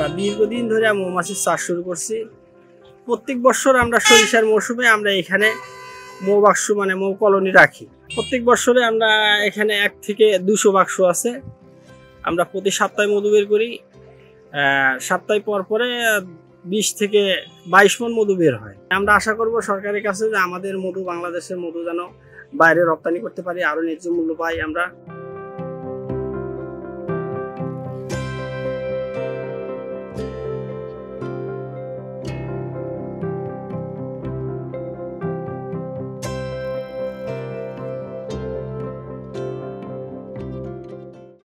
আমরা দীর্ঘদিন ধরে মৌমাছির চাষ শুরু করছি। প্রত্যেক বছর আমরা সরিষার মৌসুমে আমরা এখানে মৌ বাক্স মানে মৌ কলোনি রাখি। প্রত্যেক বছরে আমরা এখানে 1 থেকে 200 বাক্স আছে। আমরা প্রতি সপ্তাহে মধু বের করি। সপ্তাহে পর পরে 20 থেকে 22 মণ মধু বের হয়। আমরা আশা করব সরকারের কাছে যে আমাদের মধু, বাংলাদেশের মধু যেন বাইরে রপ্তানি করতে পারি, আরো ন্যায্য মূল্য পাই আমরা।